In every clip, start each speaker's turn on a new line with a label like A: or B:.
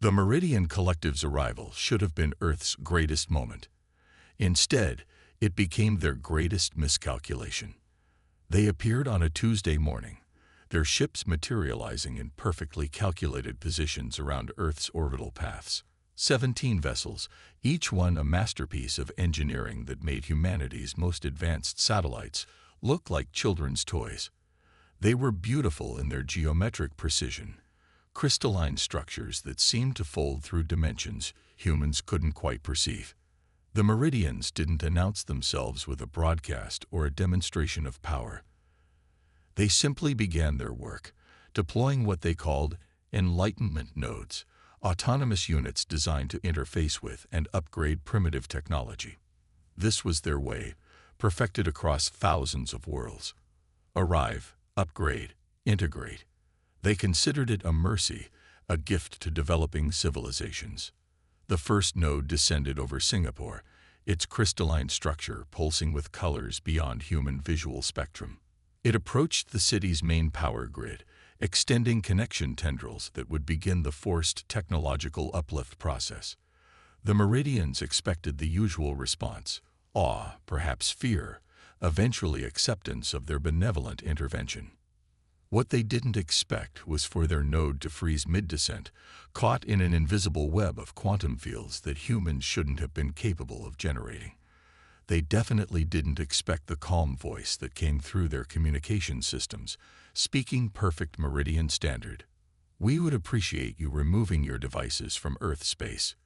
A: The Meridian Collective's arrival should have been Earth's greatest moment. Instead, it became their greatest miscalculation. They appeared on a Tuesday morning, their ships materializing in perfectly calculated positions around Earth's orbital paths. 17 vessels, each one a masterpiece of engineering that made humanity's most advanced satellites look like children's toys. They were beautiful in their geometric precision, crystalline structures that seemed to fold through dimensions humans couldn't quite perceive. The Meridians didn't announce themselves with a broadcast or a demonstration of power. They simply began their work, deploying what they called Enlightenment nodes, autonomous units designed to interface with and upgrade primitive technology. This was their way, perfected across thousands of worlds. Arrive, upgrade, integrate. They considered it a mercy, a gift to developing civilizations. The first node descended over Singapore, its crystalline structure pulsing with colors beyond human visual spectrum. It approached the city's main power grid, extending connection tendrils that would begin the forced technological uplift process. The Meridians expected the usual response: awe, perhaps fear, eventually acceptance of their benevolent intervention. What they didn't expect was for their node to freeze mid-descent, caught in an invisible web of quantum fields that humans shouldn't have been capable of generating. They definitely didn't expect the calm voice that came through their communication systems, speaking perfect Meridian standard. We would appreciate you removing your devices from Earth space.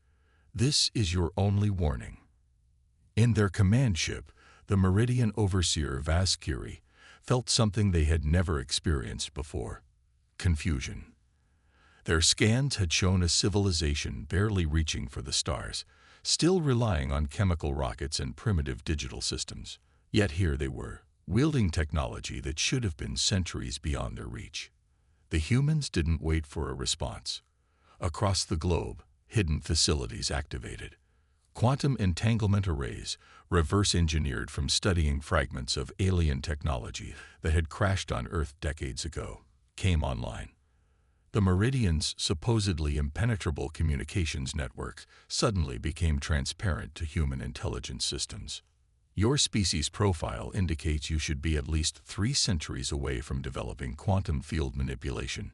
A: This is your only warning. In their command ship, the Meridian overseer Vascury felt something they had never experienced before: confusion. Their scans had shown a civilization barely reaching for the stars, still relying on chemical rockets and primitive digital systems. Yet here they were, wielding technology that should have been centuries beyond their reach. The humans didn't wait for a response. Across the globe, hidden facilities activated. Quantum entanglement arrays, reverse-engineered from studying fragments of alien technology that had crashed on Earth decades ago, came online. The Meridian's supposedly impenetrable communications network suddenly became transparent to human intelligence systems. Your species profile indicates you should be at least 3 centuries away from developing quantum field manipulation.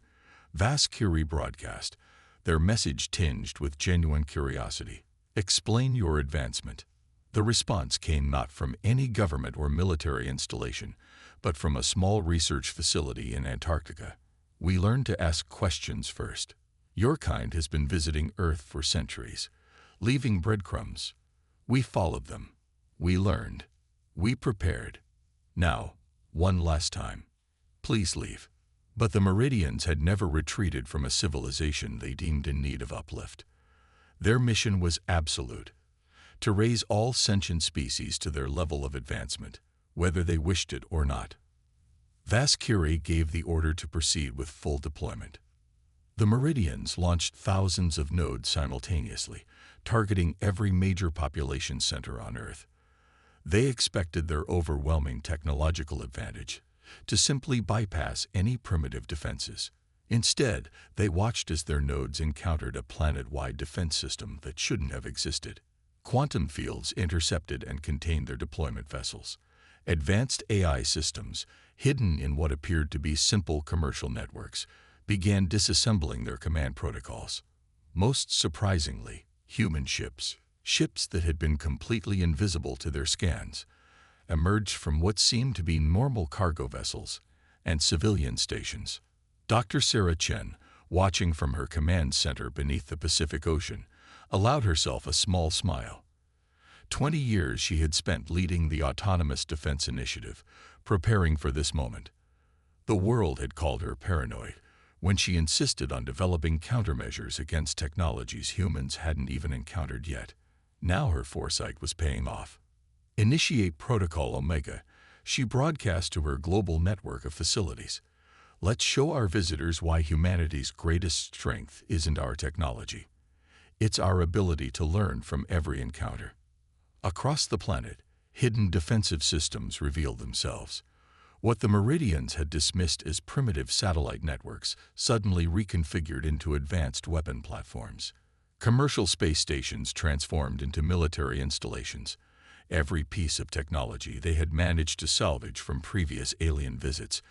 A: Vascury broadcast, their message tinged with genuine curiosity. Explain your advancement. The response came not from any government or military installation, but from a small research facility in Antarctica. We learned to ask questions first. Your kind has been visiting Earth for centuries, leaving breadcrumbs. We followed them. We learned. We prepared. Now, one last time. Please leave. But the Meridians had never retreated from a civilization they deemed in need of uplift. Their mission was absolute: to raise all sentient species to their level of advancement, whether they wished it or not. Vascury gave the order to proceed with full deployment. The Meridians launched thousands of nodes simultaneously, targeting every major population center on Earth. They expected their overwhelming technological advantage to simply bypass any primitive defenses. Instead, they watched as their nodes encountered a planet-wide defense system that shouldn't have existed. Quantum fields intercepted and contained their deployment vessels. Advanced AI systems, hidden in what appeared to be simple commercial networks, began disassembling their command protocols. Most surprisingly, human ships that had been completely invisible to their scans, emerged from what seemed to be normal cargo vessels and civilian stations. Dr. Sarah Chen, watching from her command center beneath the Pacific Ocean, allowed herself a small smile. 20 years she had spent leading the Autonomous Defense Initiative, preparing for this moment. The world had called her paranoid when she insisted on developing countermeasures against technologies humans hadn't even encountered yet. Now her foresight was paying off. Initiate Protocol Omega, she broadcast to her global network of facilities. Let's show our visitors why humanity's greatest strength isn't our technology. It's our ability to learn from every encounter. Across the planet, hidden defensive systems revealed themselves. What the Meridians had dismissed as primitive satellite networks suddenly reconfigured into advanced weapon platforms. Commercial space stations transformed into military installations. Every piece of technology they had managed to salvage from previous alien visits,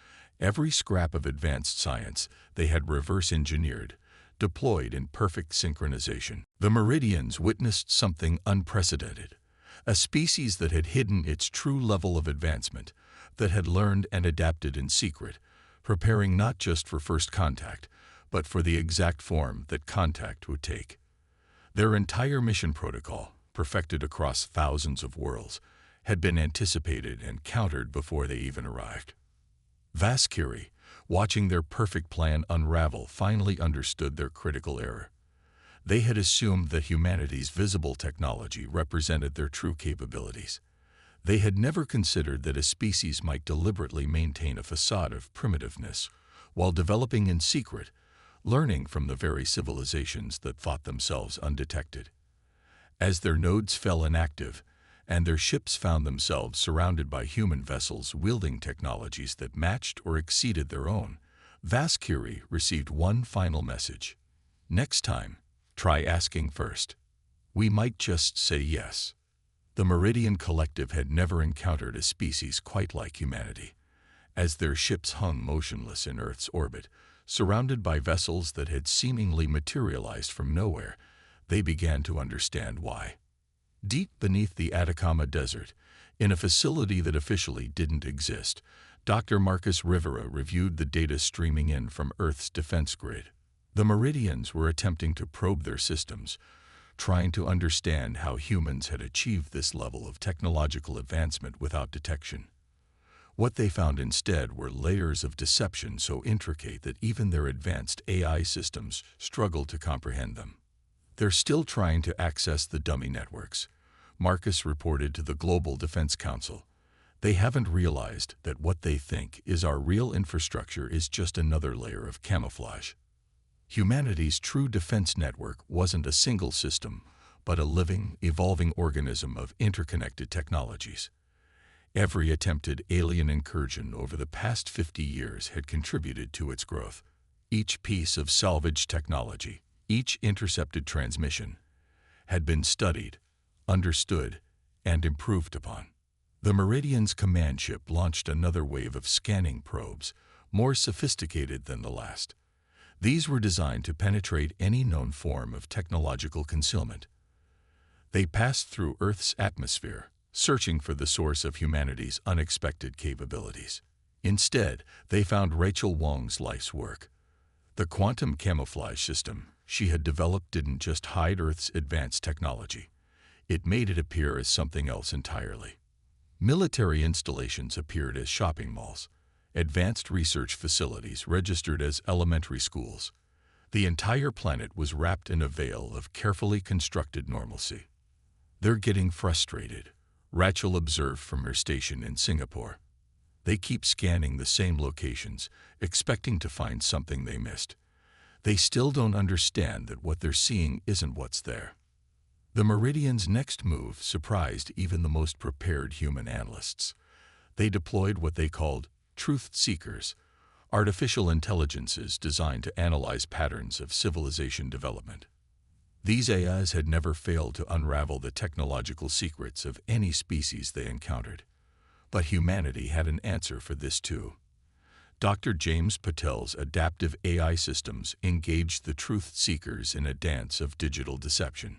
A: every scrap of advanced science they had reverse-engineered, deployed in perfect synchronization. The Meridians witnessed something unprecedented, a species that had hidden its true level of advancement, that had learned and adapted in secret, preparing not just for first contact, but for the exact form that contact would take. Their entire mission protocol, perfected across thousands of worlds, had been anticipated and countered before they even arrived. Vaskyrie, watching their perfect plan unravel, finally understood their critical error. They had assumed that humanity's visible technology represented their true capabilities. They had never considered that a species might deliberately maintain a facade of primitiveness while developing in secret, learning from the very civilizations that thought themselves undetected. As their nodes fell inactive, and their ships found themselves surrounded by human vessels wielding technologies that matched or exceeded their own, Vaskyrie received one final message. Next time, try asking first. We might just say yes. The Meridian Collective had never encountered a species quite like humanity. As their ships hung motionless in Earth's orbit, surrounded by vessels that had seemingly materialized from nowhere, they began to understand why. Deep beneath the Atacama Desert, in a facility that officially didn't exist, Dr. Marcus Rivera reviewed the data streaming in from Earth's defense grid. The Meridians were attempting to probe their systems, trying to understand how humans had achieved this level of technological advancement without detection. What they found instead were layers of deception so intricate that even their advanced AI systems struggled to comprehend them. They're still trying to access the dummy networks, Marcus reported to the Global Defense Council. They haven't realized that what they think is our real infrastructure is just another layer of camouflage. Humanity's true defense network wasn't a single system, but a living, evolving organism of interconnected technologies. Every attempted alien incursion over the past 50 years had contributed to its growth. Each piece of salvaged technology, each intercepted transmission, had been studied, understood, and improved upon. The Meridian's command ship launched another wave of scanning probes, more sophisticated than the last. These were designed to penetrate any known form of technological concealment. They passed through Earth's atmosphere, searching for the source of humanity's unexpected capabilities. Instead, they found Rachel Wong's life's work. The quantum camouflage system she had developed didn't just hide Earth's advanced technology. It made it appear as something else entirely. Military installations appeared as shopping malls. Advanced research facilities registered as elementary schools. The entire planet was wrapped in a veil of carefully constructed normalcy. They're getting frustrated, Rachel observed from her station in Singapore. They keep scanning the same locations, expecting to find something they missed. They still don't understand that what they're seeing isn't what's there. The Meridian's next move surprised even the most prepared human analysts. They deployed what they called truth seekers, artificial intelligences designed to analyze patterns of civilization development. These AIs had never failed to unravel the technological secrets of any species they encountered. But humanity had an answer for this too. Dr. James Patel's adaptive AI systems engaged the truth seekers in a dance of digital deception.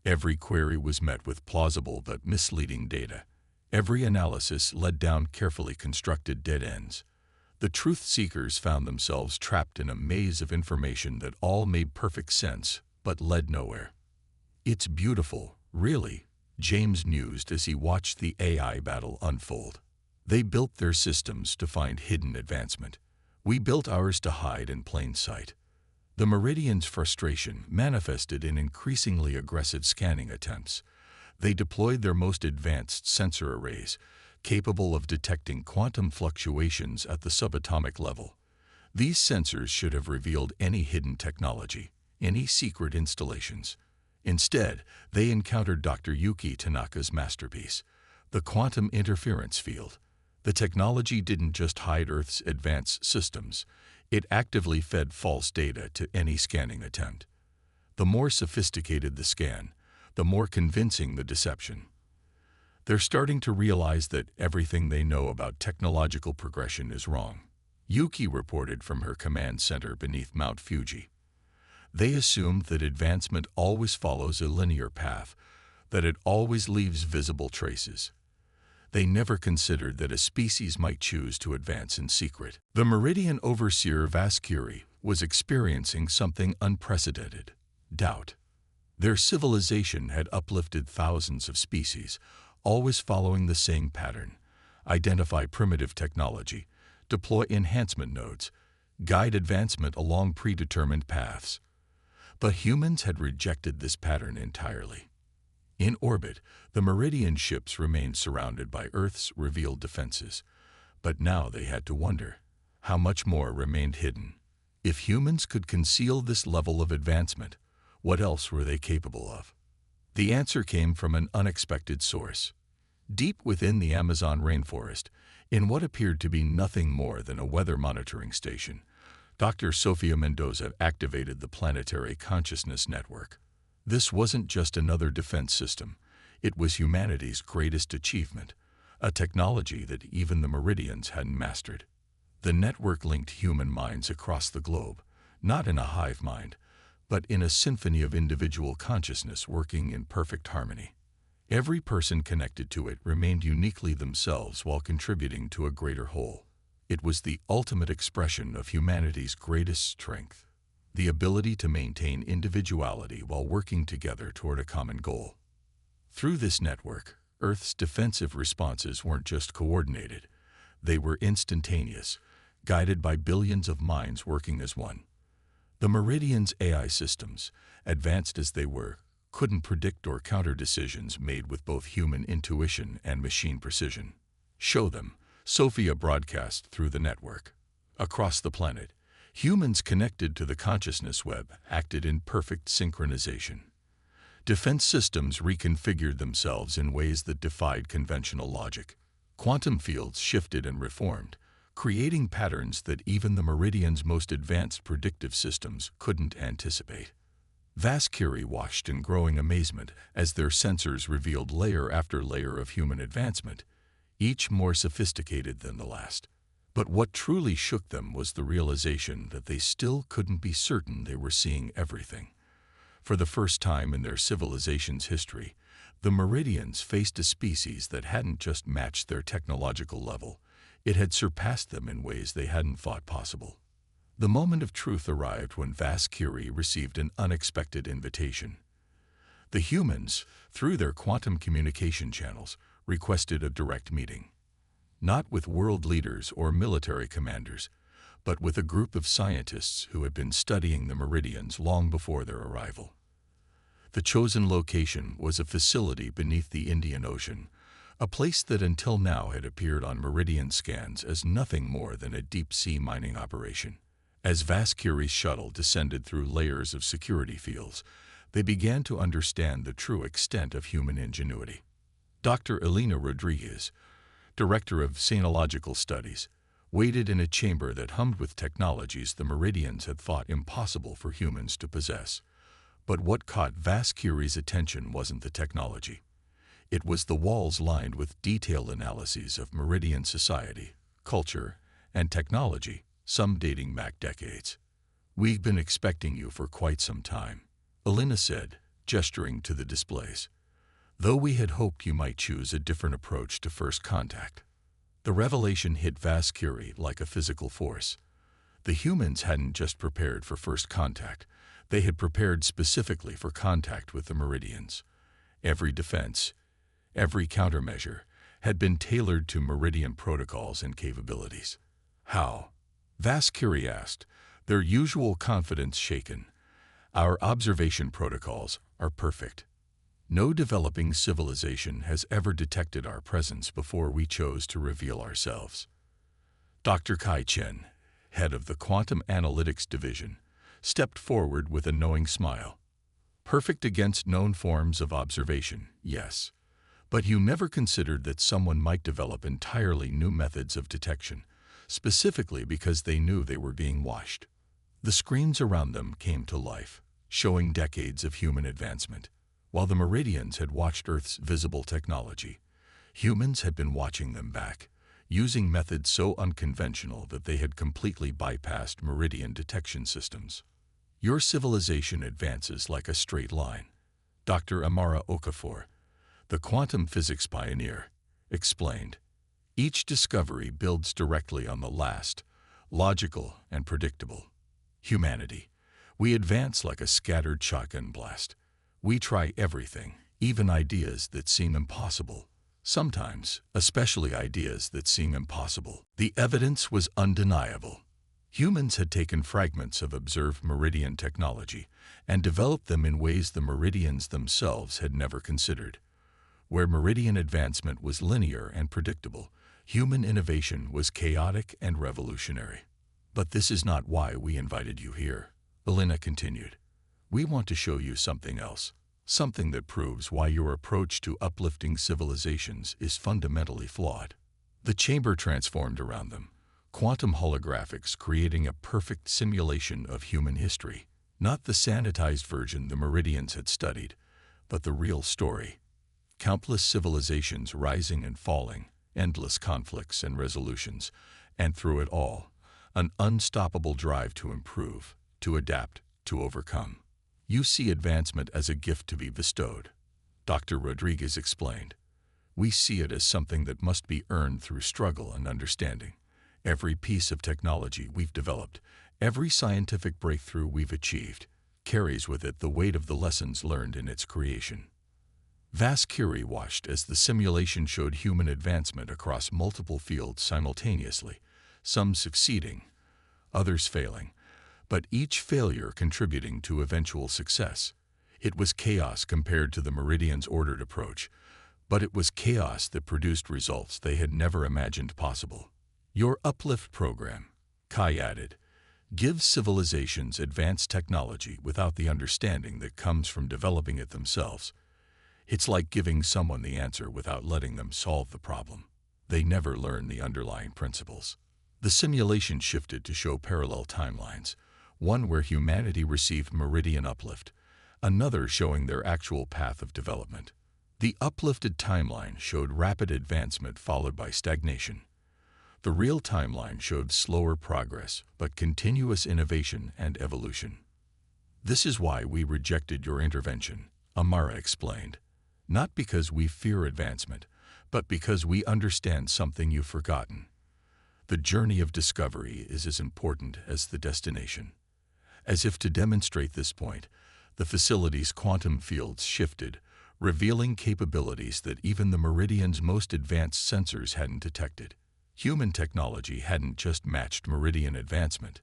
A: Every query was met with plausible but misleading data. Every analysis led down carefully constructed dead ends. The truth seekers found themselves trapped in a maze of information that all made perfect sense, but led nowhere. "It's beautiful, really," James mused as he watched the AI battle unfold. They built their systems to find hidden advancement. We built ours to hide in plain sight. The Meridian's frustration manifested in increasingly aggressive scanning attempts. They deployed their most advanced sensor arrays, capable of detecting quantum fluctuations at the subatomic level. These sensors should have revealed any hidden technology, any secret installations. Instead, they encountered Dr. Yuki Tanaka's masterpiece, the quantum interference field. The technology didn't just hide Earth's advanced systems, it actively fed false data to any scanning attempt. The more sophisticated the scan, the more convincing the deception. They're starting to realize that everything they know about technological progression is wrong. Yuki reported from her command center beneath Mount Fuji. They assumed that advancement always follows a linear path, that it always leaves visible traces. They never considered that a species might choose to advance in secret. The Meridian overseer Vascury was experiencing something unprecedented: doubt. Their civilization had uplifted thousands of species, always following the same pattern: identify primitive technology, deploy enhancement nodes, guide advancement along predetermined paths. But humans had rejected this pattern entirely. In orbit, the Meridian ships remained surrounded by Earth's revealed defenses, but now they had to wonder how much more remained hidden. If humans could conceal this level of advancement, what else were they capable of? The answer came from an unexpected source. Deep within the Amazon rainforest, in what appeared to be nothing more than a weather monitoring station, Dr. Sofia Mendoza activated the Planetary Consciousness Network. This wasn't just another defense system. It was humanity's greatest achievement, a technology that even the Meridians hadn't mastered. The network linked human minds across the globe, not in a hive mind, but in a symphony of individual consciousness working in perfect harmony. Every person connected to it remained uniquely themselves while contributing to a greater whole. It was the ultimate expression of humanity's greatest strength: the ability to maintain individuality while working together toward a common goal. Through this network, Earth's defensive responses weren't just coordinated, they were instantaneous, guided by billions of minds working as one. The Meridian's AI systems, advanced as they were, couldn't predict or counter decisions made with both human intuition and machine precision. Show them, Sophia broadcast through the network. Across the planet, humans connected to the consciousness web acted in perfect synchronization. Defense systems reconfigured themselves in ways that defied conventional logic. Quantum fields shifted and reformed, creating patterns that even the Meridian's most advanced predictive systems couldn't anticipate. Vascury watched in growing amazement as their sensors revealed layer after layer of human advancement, each more sophisticated than the last. But what truly shook them was the realization that they still couldn't be certain they were seeing everything. For the first time in their civilization's history, the Meridians faced a species that hadn't just matched their technological level, it had surpassed them in ways they hadn't thought possible. The moment of truth arrived when Vascury received an unexpected invitation. The humans, through their quantum communication channels, requested a direct meeting. Not with world leaders or military commanders, but with a group of scientists who had been studying the Meridians long before their arrival. The chosen location was a facility beneath the Indian Ocean, a place that until now had appeared on Meridian scans as nothing more than a deep-sea mining operation. As Vascury's shuttle descended through layers of security fields, they began to understand the true extent of human ingenuity. Dr. Elena Rodriguez, director of Sinological Studies, waited in a chamber that hummed with technologies the Meridians had thought impossible for humans to possess. But what caught Vascury's attention wasn't the technology. It was the walls lined with detailed analyses of Meridian society, culture, and technology, some dating back decades. "We've been expecting you for quite some time," Elena said, gesturing to the displays. "Though we had hoped you might choose a different approach to first contact." The revelation hit Vascury like a physical force. The humans hadn't just prepared for first contact, they had prepared specifically for contact with the Meridians. Every defense, every countermeasure, had been tailored to Meridian protocols and capabilities. How? Vascury asked, their usual confidence shaken. "Our observation protocols are perfect. No developing civilization has ever detected our presence before we chose to reveal ourselves." Dr. Kai Chen, head of the Quantum Analytics Division, stepped forward with a knowing smile. "Perfect against known forms of observation, yes. But you never considered that someone might develop entirely new methods of detection, specifically because they knew they were being watched. The screens around them came to life, showing decades of human advancement. While the Meridians had watched Earth's visible technology, humans had been watching them back, using methods so unconventional that they had completely bypassed Meridian detection systems. Your civilization advances like a straight line, Dr. Amara Okafor, the quantum physics pioneer, explained. Each discovery builds directly on the last, logical and predictable. Humanity, we advance like a scattered shotgun blast. We try everything, even ideas that seem impossible. Sometimes, especially ideas that seem impossible. The evidence was undeniable. Humans had taken fragments of observed Meridian technology and developed them in ways the Meridians themselves had never considered. Where Meridian advancement was linear and predictable, human innovation was chaotic and revolutionary. But this is not why we invited you here, Elena continued. We want to show you something else, something that proves why your approach to uplifting civilizations is fundamentally flawed. The chamber transformed around them, quantum holographics creating a perfect simulation of human history, not the sanitized version the Meridians had studied, but the real story. Countless civilizations rising and falling, endless conflicts and resolutions, and through it all, an unstoppable drive to improve, to adapt, to overcome. You see advancement as a gift to be bestowed, Dr. Rodriguez explained. We see it as something that must be earned through struggle and understanding. Every piece of technology we've developed, every scientific breakthrough we've achieved, carries with it the weight of the lessons learned in its creation. Vascurie watched as the simulation showed human advancement across multiple fields simultaneously, some succeeding, others failing, but each failure contributing to eventual success. It was chaos compared to the Meridians' ordered approach, but it was chaos that produced results they had never imagined possible. Your Uplift program, Kai added, gives civilizations advanced technology without the understanding that comes from developing it themselves. It's like giving someone the answer without letting them solve the problem. They never learn the underlying principles. The simulation shifted to show parallel timelines, one where humanity received Meridian uplift, another showing their actual path of development. The uplifted timeline showed rapid advancement followed by stagnation. The real timeline showed slower progress, but continuous innovation and evolution. This is why we rejected your intervention, Amara explained. Not because we fear advancement, but because we understand something you've forgotten. The journey of discovery is as important as the destination. As if to demonstrate this point, the facility's quantum fields shifted, revealing capabilities that even the Meridian's most advanced sensors hadn't detected. Human technology hadn't just matched Meridian advancement.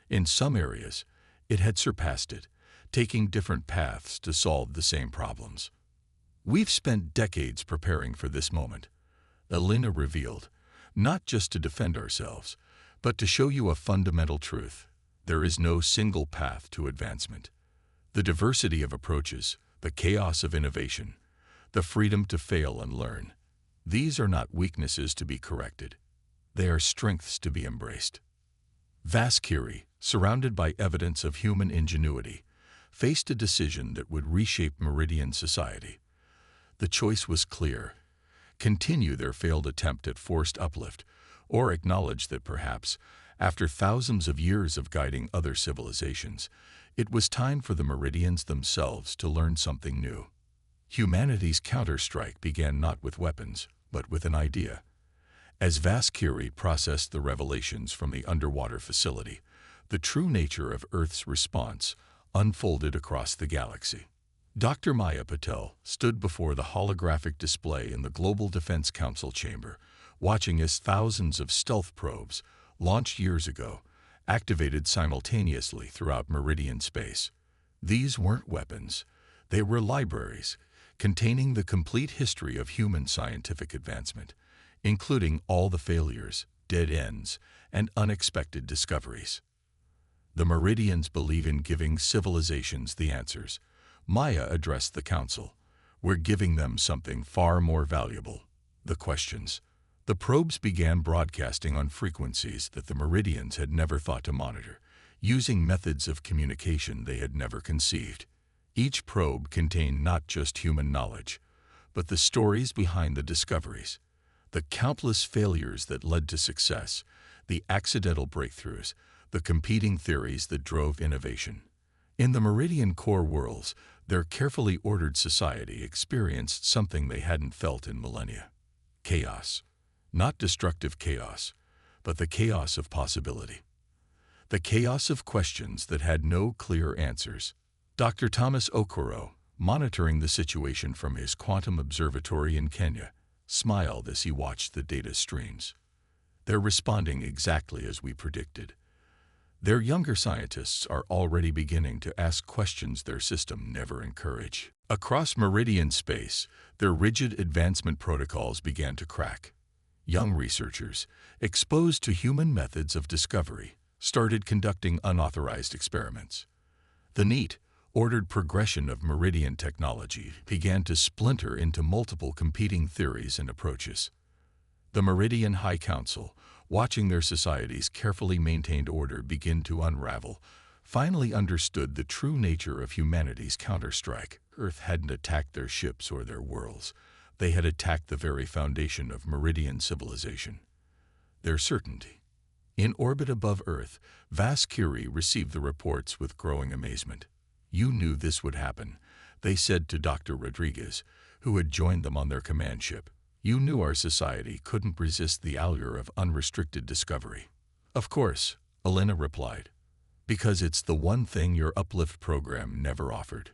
A: In some areas, it had surpassed it, taking different paths to solve the same problems. We've spent decades preparing for this moment, Elena revealed, not just to defend ourselves, but to show you a fundamental truth. There is no single path to advancement. The diversity of approaches, the chaos of innovation, the freedom to fail and learn, these are not weaknesses to be corrected. They are strengths to be embraced. Vascurie, surrounded by evidence of human ingenuity, faced a decision that would reshape Meridian society. The choice was clear: continue their failed attempt at forced uplift, or acknowledge that perhaps, after thousands of years of guiding other civilizations, it was time for the Meridians themselves to learn something new. Humanity's counterstrike began not with weapons, but with an idea. As Vascurie processed the revelations from the underwater facility, the true nature of Earth's response unfolded across the galaxy. Dr. Maya Patel stood before the holographic display in the Global Defense Council chamber, watching as thousands of stealth probes, launched years ago, activated simultaneously throughout Meridian space. These weren't weapons. They were libraries, containing the complete history of human scientific advancement, including all the failures, dead ends, and unexpected discoveries. The Meridians believe in giving civilizations the answers. Maya addressed the council, We're giving them something far more valuable: the questions. The probes began broadcasting on frequencies that the Meridians had never thought to monitor, using methods of communication they had never conceived. Each probe contained not just human knowledge, but the stories behind the discoveries, the countless failures that led to success, the accidental breakthroughs, the competing theories that drove innovation. In the Meridian core worlds, their carefully ordered society experienced something they hadn't felt in millennia: chaos. Not destructive chaos, but the chaos of possibility. The chaos of questions that had no clear answers. Dr. Thomas Okoro, monitoring the situation from his quantum observatory in Kenya, smiled as he watched the data streams. They're responding exactly as we predicted. Their younger scientists are already beginning to ask questions their system never encouraged. Across Meridian space, their rigid advancement protocols began to crack. Young researchers, exposed to human methods of discovery, started conducting unauthorized experiments. The neat, ordered progression of Meridian technology began to splinter into multiple competing theories and approaches. The Meridian High Council, watching their society's carefully maintained order begin to unravel, finally understood the true nature of humanity's counterstrike. Earth hadn't attacked their ships or their worlds. They had attacked the very foundation of Meridian civilization: their certainty. In orbit above Earth, Vas Curie received the reports with growing amazement. "You knew this would happen," they said to Dr. Rodriguez, who had joined them on their command ship. "You knew our society couldn't resist the allure of unrestricted discovery." "Of course," Elena replied, "because it's the one thing your Uplift program never offered: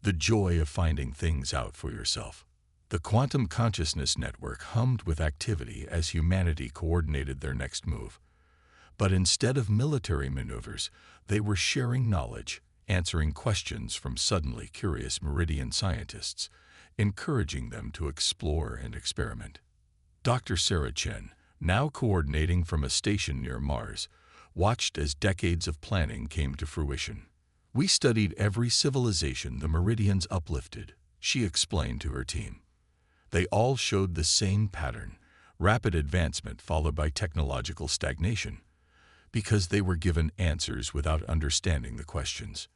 A: the joy of finding things out for yourself." The quantum consciousness network hummed with activity as humanity coordinated their next move. But instead of military maneuvers, they were sharing knowledge, answering questions from suddenly curious Meridian scientists, encouraging them to explore and experiment. Dr. Sarah Chen, now coordinating from a station near Mars, watched as decades of planning came to fruition. "We studied every civilization the Meridians uplifted," she explained to her team. They all showed the same pattern: rapid advancement followed by technological stagnation, because they were given answers without understanding the questions.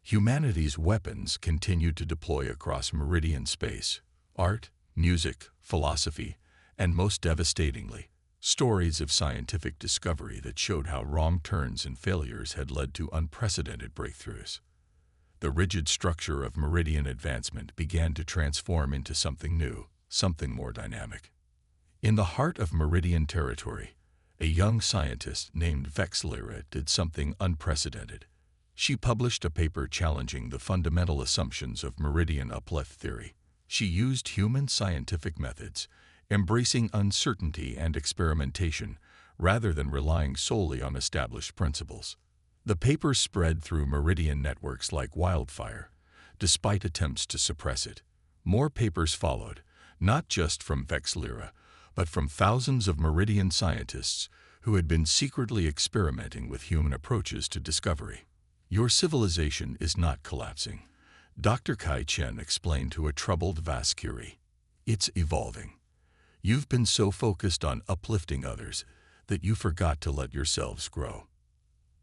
A: Humanity's weapons continued to deploy across Meridian space: art, music, philosophy, and most devastatingly, stories of scientific discovery that showed how wrong turns and failures had led to unprecedented breakthroughs. The rigid structure of Meridian advancement began to transform into something new, something more dynamic. In the heart of Meridian territory, a young scientist named Vexlera did something unprecedented. She published a paper challenging the fundamental assumptions of Meridian uplift theory. She used human scientific methods, embracing uncertainty and experimentation, rather than relying solely on established principles. The paper spread through Meridian networks like wildfire, despite attempts to suppress it. More papers followed, not just from Vexlera, but from thousands of Meridian scientists who had been secretly experimenting with human approaches to discovery. "Your civilization is not collapsing," Dr. Kai Chen explained to a troubled Vas Curie. "It's evolving. You've been so focused on uplifting others that you forgot to let yourselves grow."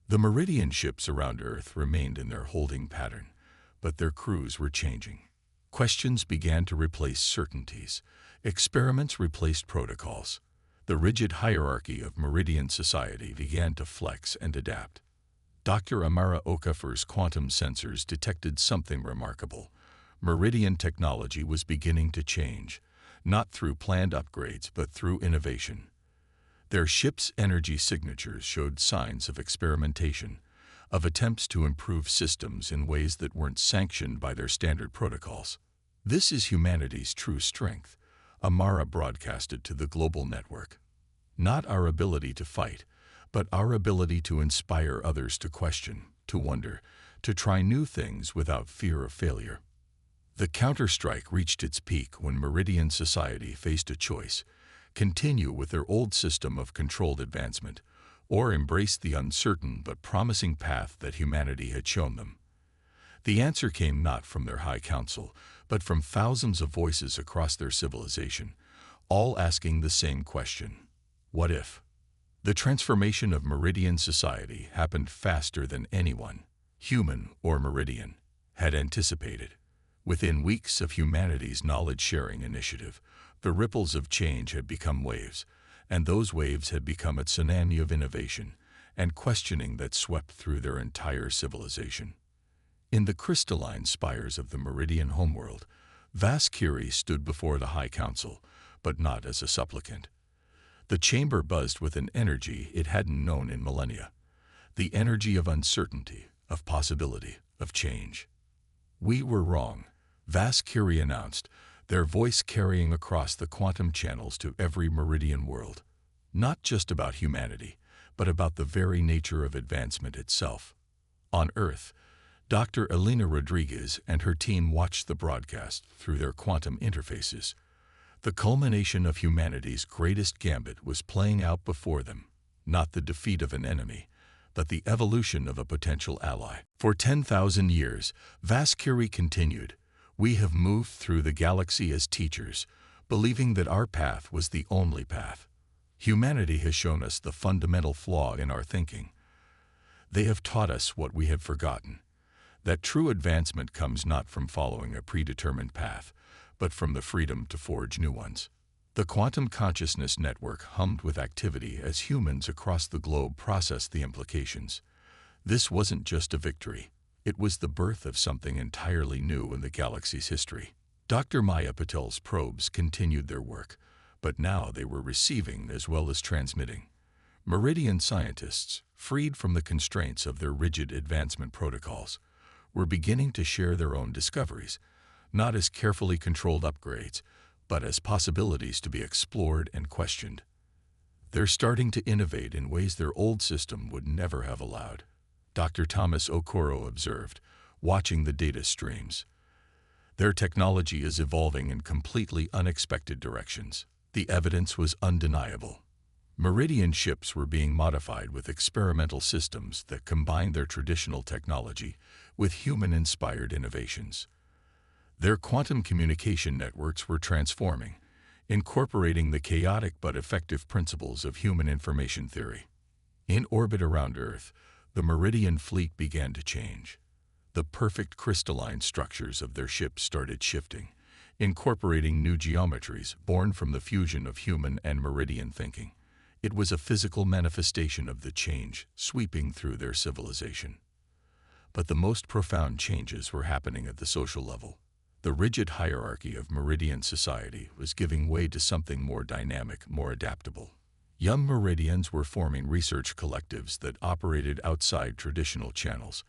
A: The Meridian ships around Earth remained in their holding pattern, but their crews were changing. Questions began to replace certainties. Experiments replaced protocols. The rigid hierarchy of Meridian society began to flex and adapt. Dr. Amara Okafor's quantum sensors detected something remarkable. Meridian technology was beginning to change, not through planned upgrades but through innovation. Their ship's energy signatures showed signs of experimentation, of attempts to improve systems in ways that weren't sanctioned by their standard protocols. "This is humanity's true strength," Amara broadcasted to the global network. "Not our ability to fight, but our ability to inspire others to question, to wonder, to try new things without fear of failure." The counterstrike reached its peak when Meridian society faced a choice: continue with their old system of controlled advancement, or embrace the uncertain but promising path that humanity had shown them. The answer came not from their high council, but from thousands of voices across their civilization, all asking the same question: what if? The transformation of Meridian society happened faster than anyone, human or Meridian, had anticipated. Within weeks of humanity's knowledge-sharing initiative, the ripples of change had become waves, and those waves had become a tsunami of innovation and questioning that swept through their entire civilization. In the crystalline spires of the Meridian homeworld, Vaskiri stood before the High Council, but not as a supplicant. The chamber buzzed with an energy it hadn't known in millennia, the energy of uncertainty, of possibility, of change. "We were wrong," Vaskiri announced, their voice carrying across the quantum channels to every Meridian world. Not just about humanity, but about the very nature of advancement itself. On Earth, Dr. Elena Rodriguez and her team watched the broadcast through their quantum interfaces. The culmination of humanity's greatest gambit was playing out before them, not the defeat of an enemy, but the evolution of a potential ally. For 10,000 years, Vaskiri continued, "We have moved through the galaxy as teachers, believing that our path was the only path. Humanity has shown us the fundamental flaw in our thinking. They have taught us what we had forgotten, that true advancement comes not from following a predetermined path, but from the freedom to forge new ones." The quantum consciousness network hummed with activity as humans across the globe processed the implications. This wasn't just a victory. It was the birth of something entirely new in the galaxy's history. Dr. Maya Patel's probes continued their work, but now they were receiving as well as transmitting. Meridian scientists, freed from the constraints of their rigid advancement protocols, were beginning to share their own discoveries, not as carefully controlled upgrades, but as possibilities to be explored and questioned. They're starting to innovate in ways their old system would never have allowed, Dr. Thomas Okoro observed, watching the data streams. Their technology is evolving in completely unexpected directions. The evidence was undeniable. Meridian ships were being modified with experimental systems that combined their traditional technology with human-inspired innovations. Their quantum communication networks were transforming, incorporating the chaotic but effective principles of human information theory. In orbit around Earth, the Meridian fleet began to change. The perfect crystalline structures of their ships started shifting, incorporating new geometries born from the fusion of human and Meridian thinking. It was a physical manifestation of the change sweeping through their civilization. But the most profound changes were happening at the social level. The rigid hierarchy of Meridian society was giving way to something more dynamic, more adaptable. Young Meridians were forming research collectives that operated outside traditional channels,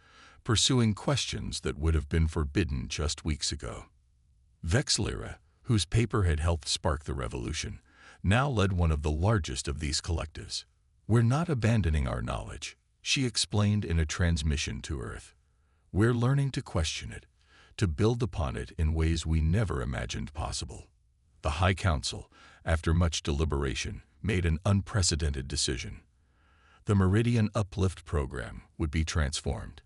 A: pursuing questions that would have been forbidden just weeks ago. Vexlera, whose paper had helped spark the revolution, now led one of the largest of these collectives. "We're not abandoning our knowledge," she explained in a transmission to Earth. "We're learning to question it, to build upon it in ways we never imagined possible." The High Council, after much deliberation, made an unprecedented decision. The Meridian Uplift program would be transformed.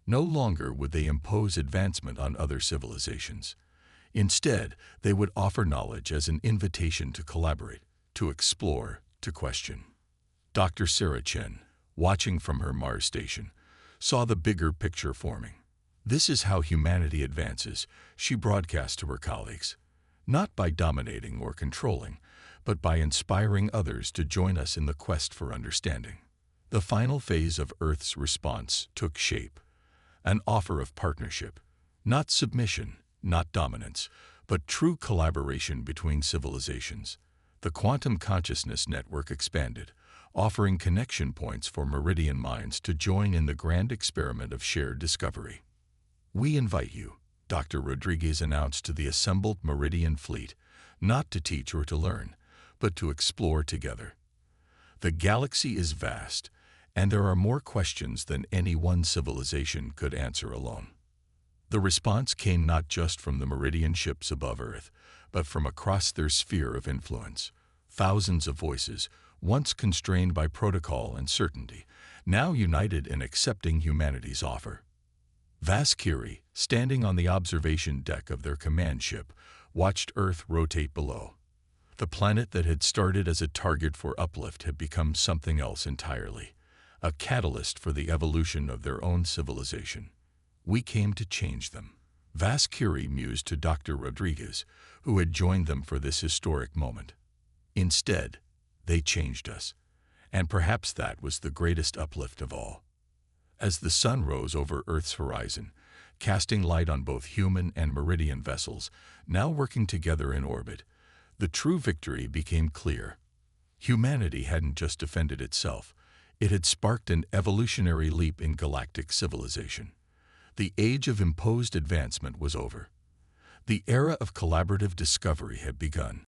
A: No longer would they impose advancement on other civilizations. Instead, they would offer knowledge as an invitation to collaborate, to explore, to question. Dr. Sarah Chen, watching from her Mars station, saw the bigger picture forming. "This is how humanity advances," she broadcast to her colleagues. "Not by dominating or controlling, but by inspiring others to join us in the quest for understanding." The final phase of Earth's response took shape. An offer of partnership, not submission, not dominance, but true collaboration between civilizations. The quantum consciousness network expanded, offering connection points for Meridian minds to join in the grand experiment of shared discovery. "We invite you," Dr. Rodriguez announced to the assembled Meridian fleet, "not to teach or to learn, but to explore together. The galaxy is vast, and there are more questions than any one civilization could answer alone." The response came not just from the Meridian ships above Earth, but from across their sphere of influence. Thousands of voices, once constrained by protocol and certainty, now united in accepting humanity's offer. Vaskiri, standing on the observation deck of their command ship, watched Earth rotate below. The planet that had started as a target for uplift had become something else entirely, a catalyst for the evolution of their own civilization. We came to change them. Vaskiri mused to Dr. Rodriguez, who had joined them for this historic moment. Instead, they changed us, and perhaps that was the greatest uplift of all. As the sun rose over Earth's horizon, casting light on both human and meridian vessels, now working together in orbit, the true victory became clear. Humanity hadn't just defended itself, it had sparked an evolutionary leap in galactic civilization. The age of imposed advancement was over. The era of collaborative discovery had begun.